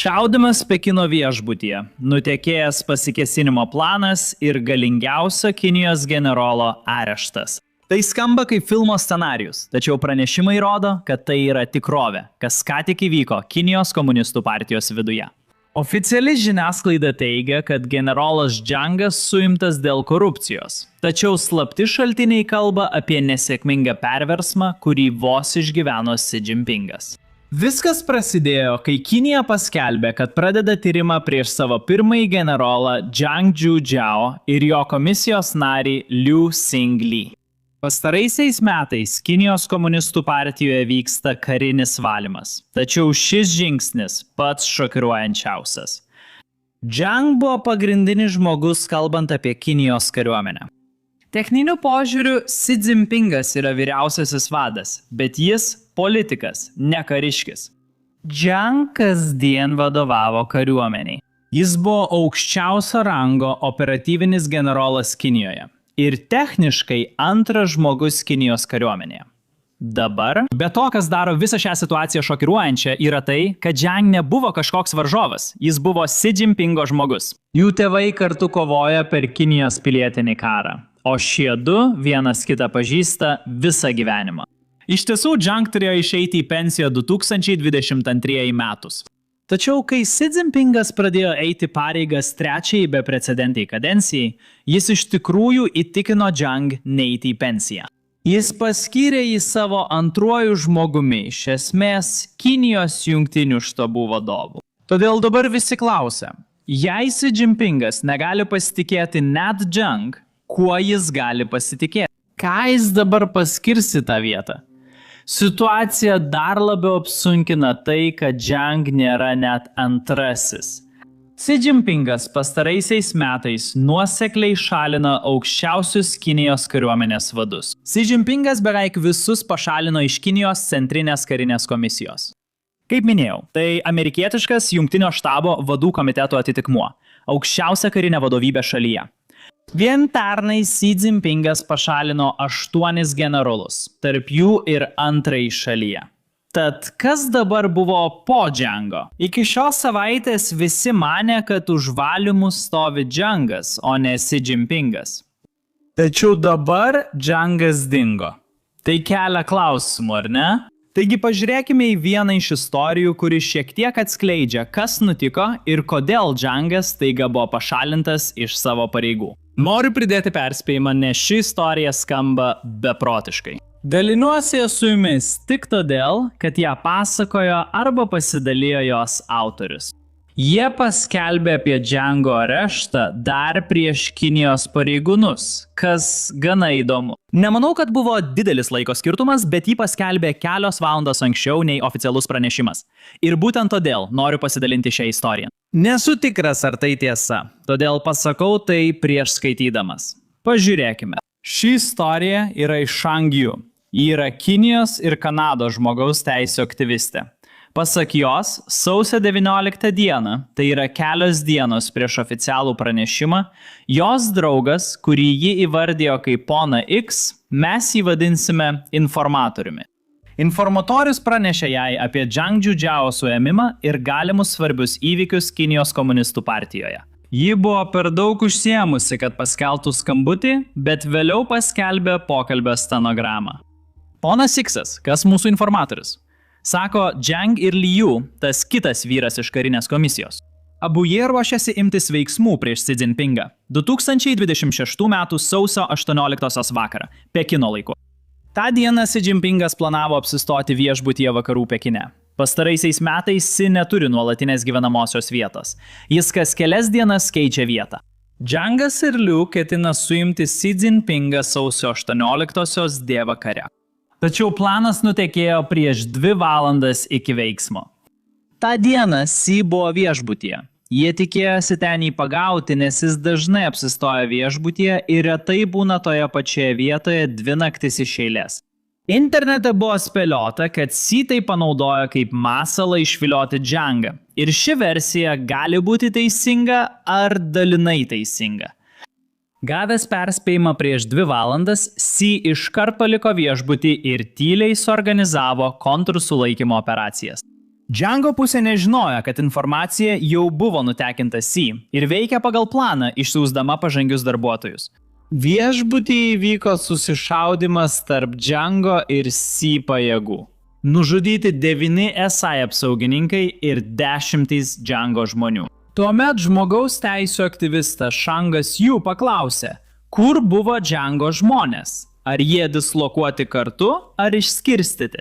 Šaudimas Pekino viešbutyje, nutekėjęs pasikėsinimo planas ir galingiausio Kinijos generolo areštas. Tai skamba kaip filmo scenarijus, tačiau pranešimai rodo, kad tai yra tikrovė, kas ką tik įvyko Kinijos komunistų partijos viduje. Oficiali žiniasklaida teigia, kad generolas Zhangas suimtas dėl korupcijos, tačiau slapti šaltiniai kalba apie nesėkmingą perversmą, kurį vos išgyveno Xi Jinpingas. Viskas prasidėjo, kai Kinija paskelbė, kad pradeda tyrimą prieš savo pirmąjį generolą Zhang Zhujiao ir jo komisijos narį Liu Xingli. Pastaraisiais metais Kinijos komunistų partijoje vyksta karinis valymas, tačiau šis žingsnis pats šokiruojančiausias. Zhang buvo pagrindinis žmogus kalbant apie Kinijos kariuomenę. Techniniu požiūriu Xi Jinpingas yra vyriausiasis vadas, bet jis politikas, ne kariškis. Zhang kasdien vadovavo kariuomeniai. Jis buvo aukščiausio rango operatyvinis generolas Kinijoje ir techniškai antras žmogus Kinijos kariuomenėje. Dabar, be to, kas daro visą šią situaciją šokiruojančią, yra tai, kad Zhang nebuvo kažkoks varžovas, jis buvo Xi Jinpingo žmogus. Jų tėvai kartu kovoja per Kinijos pilietinį karą, o šie du vienas kitą pažįsta visą gyvenimą. Iš tiesų, Zhang turėjo išeiti į pensiją 2022 metus. Tačiau, kai Xi Jinpingas pradėjo eiti pareigas trečiai beprecedentiai kadencijai, jis iš tikrųjų įtikino Zhang neiti į pensiją. Jis paskyrė jį savo antruoju žmogumi, iš esmės Kinijos jungtinių štabų vadovu. Todėl dabar visi klausia, jei Xi Jinpingas negali pasitikėti net Zhang, kuo jis gali pasitikėti? Ką jis dabar paskirs į tą vietą? Situacija dar labiau apsunkina tai, kad Zhang nėra net antrasis. Xi Jinpingas pastaraisiais metais nuosekliai šalino aukščiausius Kinijos kariuomenės vadus. Xi Jinpingas beveik visus pašalino iš Kinijos centrinės karinės komisijos. Kaip minėjau, tai amerikietiškas jungtinio štabo vadų komiteto atitikmuo, aukščiausia karinė vadovybė šalyje. Vien pernai Xi Jinpingas pašalino 8 generolus, tarp jų ir antrąjį šalyje. Tad kas dabar buvo po Zhango? Iki šios savaitės visi manė, kad už valymų stovi Zhangas, o ne Xi Jinpingas. Tačiau dabar Zhangas dingo. Tai kelia klausimų, ar ne? Taigi pažiūrėkime į vieną iš istorijų, kuri šiek tiek atskleidžia, kas nutiko ir kodėl Zhangas staiga buvo pašalintas iš savo pareigų. Noriu pridėti perspėjimą, nes ši istorija skamba beprotiškai. Dalinuosi su jumis tik todėl, kad ją pasakojo arba pasidalijo jos autorius. Jie paskelbė apie Zhango areštą dar prieš Kinijos pareigūnus, kas gana įdomu. Nemanau, kad buvo didelis laiko skirtumas, bet jį paskelbė kelios valandos anksčiau nei oficialus pranešimas. Ir būtent todėl noriu pasidalinti šią istoriją. Nesu tikras, ar tai tiesa, todėl pasakau tai prieš skaitydamas. Pažiūrėkime. Ši istorija yra iš Shang Yu. Ji yra Kinijos ir Kanados žmogaus teisių aktyvistė. Pasak jos, sausio 19 dieną, tai yra kelios dienos prieš oficialų pranešimą, jos draugas, kurį ji įvardijo kaip poną X, mes jį vadinsime informatoriumi. Informatorius pranešė jai apie Zhang Zhujiao suėmimą ir galimus svarbius įvykius Kinijos komunistų partijoje. Ji buvo per daug užsiėmusi, kad paskelbtų skambutį, bet vėliau paskelbė pokalbio stenogramą. Ponas X'as, kas mūsų informatorius? Sako Zhang ir Liu, tas kitas vyras iš karinės komisijos. Abu jie ruošiasi imtis veiksmų prieš Xi Jinpingą 2026 m. sausio 18 vakarą, Pekino laiku. Ta dieną Xi Jinpingas planavo apsistoti viešbutyje vakarų Pekine. Pastaraisiais metais Xi neturi nuolatinės gyvenamosios vietos. Jis kas kelias dienas keičia vietą. Zhangas ir Liu ketina suimti Xi Jinpingą sausio 18 d. vakare. Tačiau planas nutekėjo prieš 2 valandas iki veiksmo. Ta diena Xi buvo viešbutyje. Jie tikėjosi ten jį pagauti, nes jis dažnai apsistoja viešbutyje ir retai būna toje pačioje vietoje 2 naktis iš eilės. Internete buvo spėliota, kad Xi tai panaudojo kaip masalą išvilioti Zhangą. Ir ši versija gali būti teisinga ar dalinai teisinga. Gavęs perspėjimą prieš 2 valandas, Xi iškart paliko viešbutį ir tyliai suorganizavo kontrsulaikymo operacijas. Django pusė nežinojo, kad informacija jau buvo nutekinta Sea ir veikia pagal planą, išsiųsdama pažangius darbuotojus. Viešbutyje įvyko susišaudimas tarp Django ir Sea pajėgų. Nužudyti 9 SI apsaugininkai ir 10 Django žmonių. Tuomet žmogaus teisų aktyvistas Shangas Yu paklausė, kur buvo Django žmonės? Ar jie dislokuoti kartu, ar išskirstyti?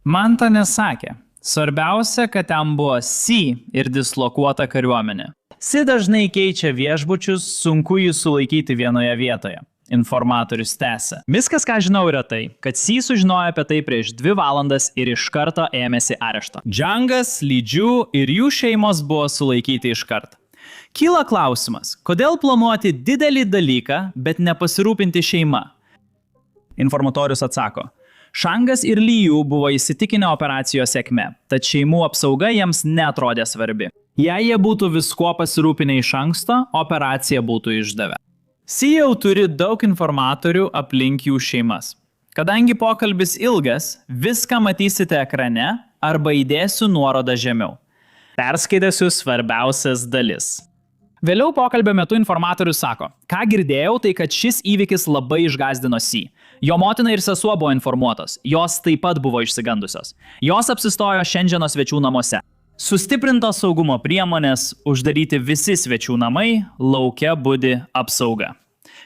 Manta nesakė. Svarbiausia, kad ten buvo Sea ir dislokuota kariuomenė. Sea dažnai keičia viešbučius, sunku jį sulaikyti vienoje vietoje. Informatorius tęsė. Viskas, ką žinau, yra tai, kad Sea sužinojo apie tai prieš 2 valandas ir iš karto ėmėsi arešto. Djangas, Li Ju ir jų šeimos buvo sulaikyti iš karto. Kyla klausimas, kodėl planuoti didelį dalyką, bet nepasirūpinti šeima? Informatorius atsako. Shangas ir Li Yu buvo įsitikinę operacijos sėkme, tad šeimų apsauga jiems neatrodė svarbi. Jei jie būtų viskuo pasirūpinę iš anksto, operacija būtų išdavę. Sea jau turi daug informatorių aplink jų šeimas. Kadangi pokalbis ilgas, viską matysite ekrane arba įdėsiu nuorodą žemiau. Perskaitėsiu svarbiausias dalis. Vėliau pokalbio metu informatorius sako, ką girdėjau, tai kad šis įvykis labai išgąsdino Sea. Jo motina ir sesuo buvo informuotos, jos taip pat buvo išsigandusios. Jos apsistojo šiandieno svečių namuose. Sustiprintos saugumo priemonės, uždaryti visi svečių namai, lauke budi apsauga.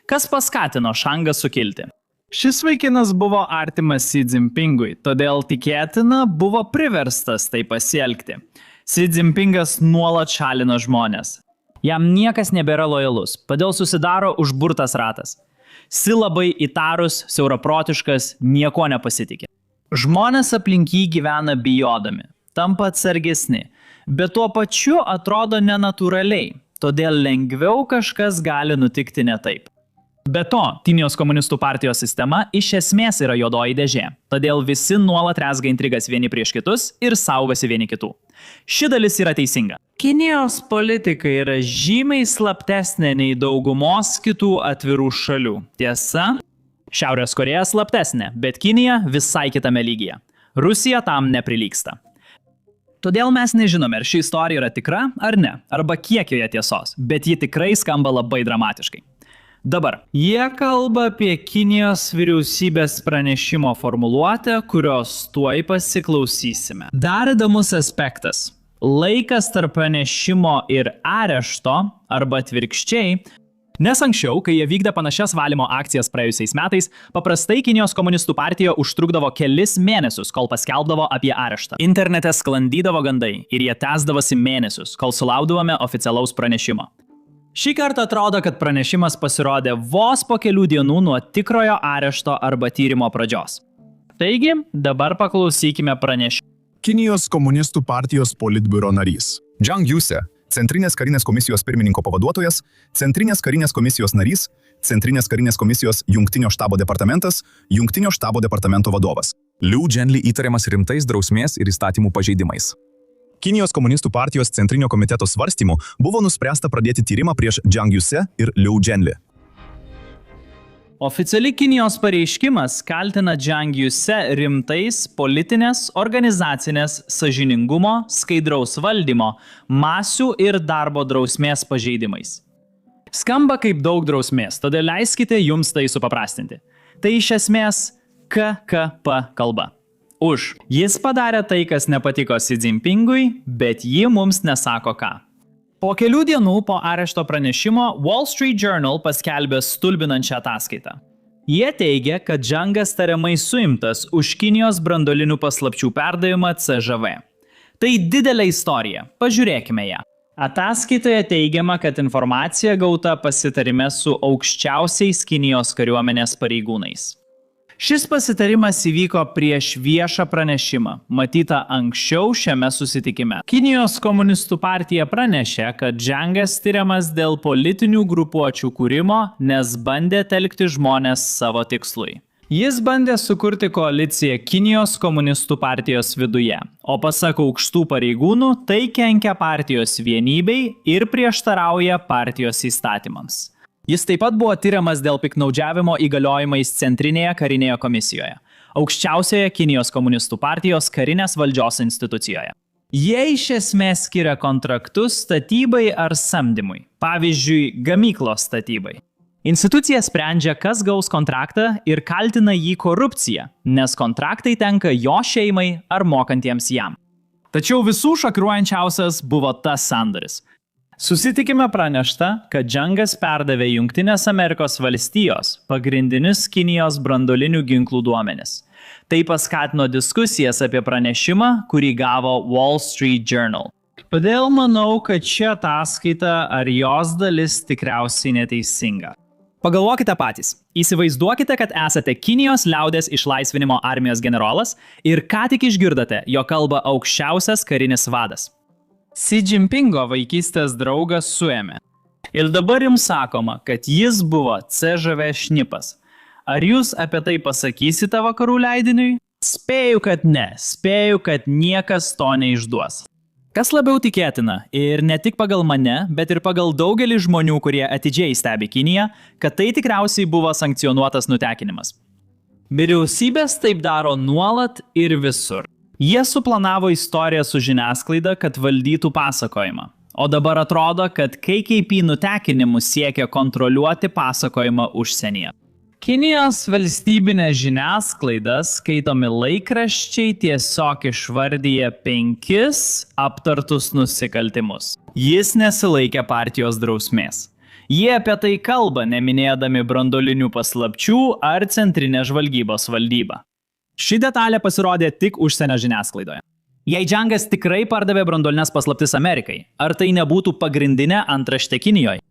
Kas paskatino Shangą sukilti? Šis vaikinas buvo artimas Xi Jinpingui, todėl tikėtina buvo priverstas tai pasielgti. Xi Jinpingas nuolat šalino žmonės. Jam niekas nebėra lojalus, todėl susidaro užburtas ratas. Xi labai įtarus, siauraprotiškas, nieko nepasitikė. Žmonės aplink jį gyvena bijodami, tampa atsargesni, bet tuo pačiu atrodo nenatūraliai, todėl lengviau kažkas gali nutikti ne taip. Be to, Kinijos komunistų partijos sistema iš esmės yra juodoji dėžė, todėl visi nuolat rezga intrigas vieni prieš kitus ir saugosi vieni kitų. Ši dalis yra teisinga. Kinijos politika yra žymiai slaptesnė nei daugumos kitų atvirų šalių. Tiesa, Šiaurės Korėja slaptesnė, bet Kinija visai kitame lygyje. Rusija tam neprilygsta. Todėl mes nežinome, ar ši istorija yra tikra ar ne, arba kiek joje tiesos, bet ji tikrai skamba labai dramatiškai. Dabar, jie kalba apie Kinijos vyriausybės pranešimo formuluotę, kurios tuoj pasiklausysime. Dar įdomus aspektas. Laikas tarp pranešimo ir arešto, arba atvirkščiai, nes anksčiau, kai jie vykdė panašias valymo akcijas praėjusiais metais, paprastai Kinijos komunistų partija užtrukdavo kelis mėnesius, kol paskelbdavo apie areštą. Internete sklandydavo gandai ir jie tęsdavosi mėnesius, kol sulaukdavome oficialaus pranešimo. Šį kartą atrodo, kad pranešimas pasirodė vos po kelių dienų nuo tikrojo arešto arba tyrimo pradžios. Taigi, dabar paklausykime pranešimą. Kinijos komunistų partijos politbiuro narys. Zhang Yuse, Centrinės karinės komisijos pirmininko pavaduotojas, Centrinės karinės komisijos narys, Centrinės karinės komisijos Jungtinio štabo departamentas, Jungtinio štabo departamento vadovas. Liu Zhenli įtariamas rimtais drausmės ir įstatymų pažeidimais. Kinijos komunistų partijos centrinio komiteto svarstymu buvo nuspręsta pradėti tyrimą prieš Zhang Yuse ir Liu Zhenli. Oficiali Kinijos pareiškimas kaltina Zhang Yuse rimtais politinės, organizacinės, sąžiningumo, skaidraus valdymo, masių ir darbo drausmės pažeidimais. Skamba kaip daug drausmės, todėl leiskite jums tai supaprastinti. Tai iš esmės KKP kalba. Už. Jis padarė tai, kas nepatiko Xi Jinpingui, bet ji mums nesako ką. Po kelių dienų po arešto pranešimo Wall Street Journal paskelbė stulbinančią ataskaitą. Jie teigia, kad Zhangas tariamai suimtas už Kinijos branduolinių paslapčių perdavimą CŽV. Tai didelė istorija, pažiūrėkime ją. Ataskaitoje teigiama, kad informacija gauta pasitarime su aukščiausiais Kinijos kariuomenės pareigūnais. Šis pasitarimas įvyko prieš viešą pranešimą, matytą anksčiau šiame susitikime. Kinijos komunistų partija pranešė, kad Zhangas tyriamas dėl politinių grupuočių kūrimo, nes bandė telkti žmonės savo tikslui. Jis bandė sukurti koaliciją Kinijos komunistų partijos viduje, o pasak aukštų pareigūnų, tai kenkia partijos vienybei ir prieštarauja partijos įstatymams. Jis taip pat buvo tyriamas dėl piknaudžiavimo įgaliojimais Centrinėje karinėje komisijoje, aukščiausioje Kinijos komunistų partijos karinės valdžios institucijoje. Jie iš esmės skiria kontraktus statybai ar samdymui, pavyzdžiui, gamyklos statybai. Institucija sprendžia, kas gaus kontraktą ir kaltina jį korupciją, nes kontraktai tenka jo šeimai ar mokantiems jam. Tačiau visų šokiruojančiausias buvo tas sandoris. Susitikime pranešta, kad Džangas perdavė Jungtinės Amerikos valstijos pagrindinius Kinijos branduolinių ginklų duomenis. Tai paskatino diskusijas apie pranešimą, kurį gavo Wall Street Journal. Todėl manau, kad ši ataskaita ar jos dalis tikriausiai neteisinga. Pagalvokite patys. Įsivaizduokite, kad esate Kinijos liaudės išlaisvinimo armijos generolas ir ką tik išgirdote, jo kalba aukščiausias karinis vadas. Xi Jinpingo vaikystės draugas suėmė. Ir dabar jums sakoma, kad jis buvo CŽV šnipas. Ar jūs apie tai pasakysite vakarų leidiniui? Spėju, kad ne. Spėju, kad niekas to neišduos. Kas labiau tikėtina, ir ne tik pagal mane, bet ir pagal daugelį žmonių, kurie atidžiai stebi Kiniją, kad tai tikriausiai buvo sankcionuotas nutekinimas. Vyriausybės taip daro nuolat ir visur. Jie suplanavo istoriją su žiniasklaida, kad valdytų pasakojimą. O dabar atrodo, kad KKP nutekinimu siekia kontroliuoti pasakojimą užsienyje. Kinijos valstybinė žiniasklaida, skaitomi laikraščiai, tiesiog išvardyja 5 aptartus nusikaltimus. Jis nesilaikė partijos drausmės. Jie apie tai kalba, neminėdami branduolinių paslapčių ar centrinės žvalgybos valdybą. Ši detalė pasirodė tik užsienio žiniasklaidoje. Jei Džangas tikrai pardavė branduolinės paslaptis Amerikai, ar tai nebūtų pagrindinė antraštė Kinijoje?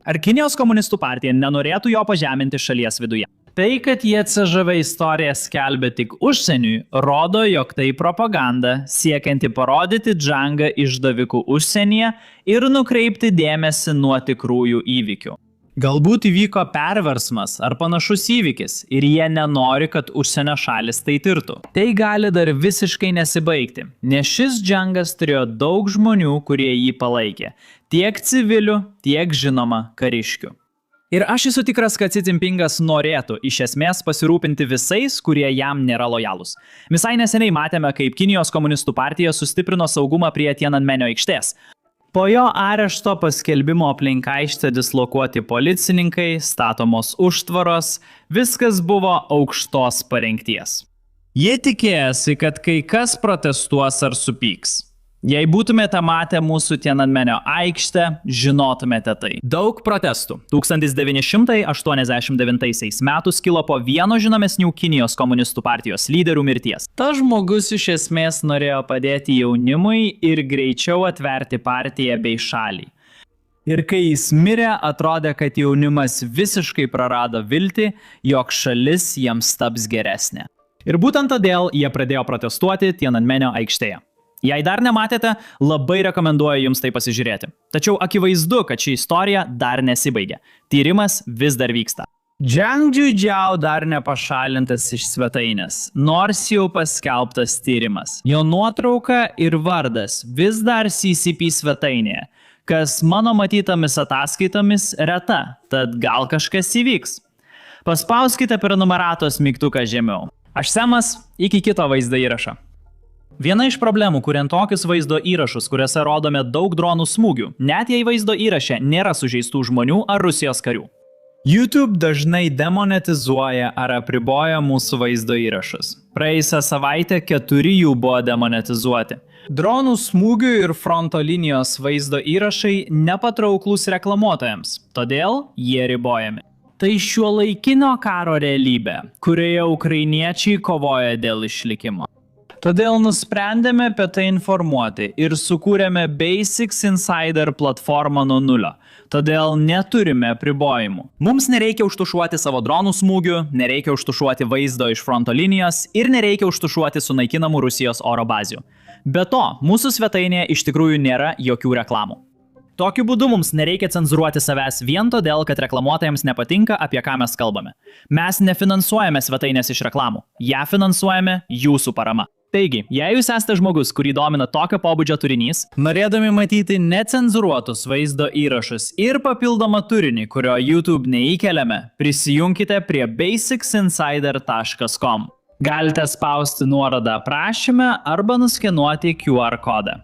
Ar Kinijos komunistų partija nenorėtų jo pažeminti šalies viduje? Tai, kad jie CŽV istoriją skelbia tik užsieniui, rodo, jog tai propaganda, siekianti parodyti Džangą išdavikų užsienyje ir nukreipti dėmesį nuo tikrųjų įvykių. Galbūt įvyko perversmas ar panašus įvykis ir jie nenori, kad užsienio šalis tai tirtų. Tai gali dar visiškai nesibaigti, nes šis Džangas turėjo daug žmonių, kurie jį palaikė. Tiek civilių, tiek žinoma kariškių. Ir aš esu tikras, kad Xi Jinpingas norėtų iš esmės pasirūpinti visais, kurie jam nėra lojalūs. Visai neseniai matėme, kaip Kinijos komunistų partija sustiprino saugumą prie Tiananmenio aikštės. Po jo arešto paskelbimo aplink aikštę dislokuoti policininkai, statomos užtvaros, viskas buvo aukštos parengties. Jie tikėjosi, kad kai kas protestuos ar supyks. Jei būtumėte matę mūsų Tiananmenio aikštę, žinotumėte tai. Daug protestų 1989 metais kilo po vieno žinomesnių Kinijos komunistų partijos lyderių mirties. Tas žmogus iš esmės norėjo padėti jaunimui ir greičiau atverti partiją bei šalį. Ir kai jis mirė, atrodė, kad jaunimas visiškai prarado viltį, jog šalis jiems taps geresnė. Ir būtent todėl jie pradėjo protestuoti Tiananmenio aikštėje. Jei dar nematėte, labai rekomenduoju jums tai pasižiūrėti. Tačiau akivaizdu, kad ši istorija dar nesibaigė. Tyrimas vis dar vyksta. Zhang Jiujiao dar nepašalintas iš svetainės, nors jau paskelbtas tyrimas. Jo nuotrauka ir vardas vis dar CCP svetainėje, kas mano matytomis ataskaitomis reta, tad gal kažkas įvyks. Paspauskite prenumeratos mygtuką žemiau. Aš Semas, iki kito vaizdo įrašo. Viena iš problemų, kuriant tokius vaizdo įrašus, kuriuose rodome daug dronų smūgių, net jei vaizdo įraše nėra sužeistų žmonių ar Rusijos karių. YouTube dažnai demonetizuoja ar apriboja mūsų vaizdo įrašus. Praėjusią savaitę 4 jų buvo demonetizuoti. Dronų smūgių ir fronto linijos vaizdo įrašai nepatrauklūs reklamuotojams, todėl jie ribojami. Tai šiuolaikinio karo realybė, kurioje ukrainiečiai kovoja dėl išlikimo. Todėl nusprendėme apie tai informuoti ir sukūrėme Basics Insider platformą nuo nulio. Todėl neturime apribojimų. Mums nereikia užtušuoti savo dronų smūgių, nereikia užtušuoti vaizdo iš fronto linijos ir nereikia užtušuoti sunaikinamų Rusijos oro bazių. Be to, mūsų svetainėje iš tikrųjų nėra jokių reklamų. Tokiu būdu mums nereikia cenzūruoti savęs vien todėl, kad reklamuotojams nepatinka, apie ką mes kalbame. Mes nefinansuojame svetainės iš reklamų, ją finansuojame jūsų parama. Taigi, jei jūs esate žmogus, kurį domina tokio pobūdžio turinys, norėdami matyti necenzūruotus vaizdo įrašus ir papildomą turinį, kurio YouTube neįkeliame, prisijunkite prie basicsinsider.com. Galite spausti nuorodą aprašyme arba nuskenuoti QR kodą.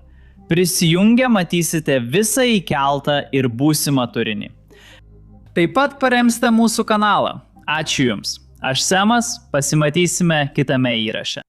Prisijungę matysite visą įkeltą ir būsimą turinį. Taip pat paremsite mūsų kanalą. Ačiū Jums. Aš Semas, pasimatysime kitame įraše.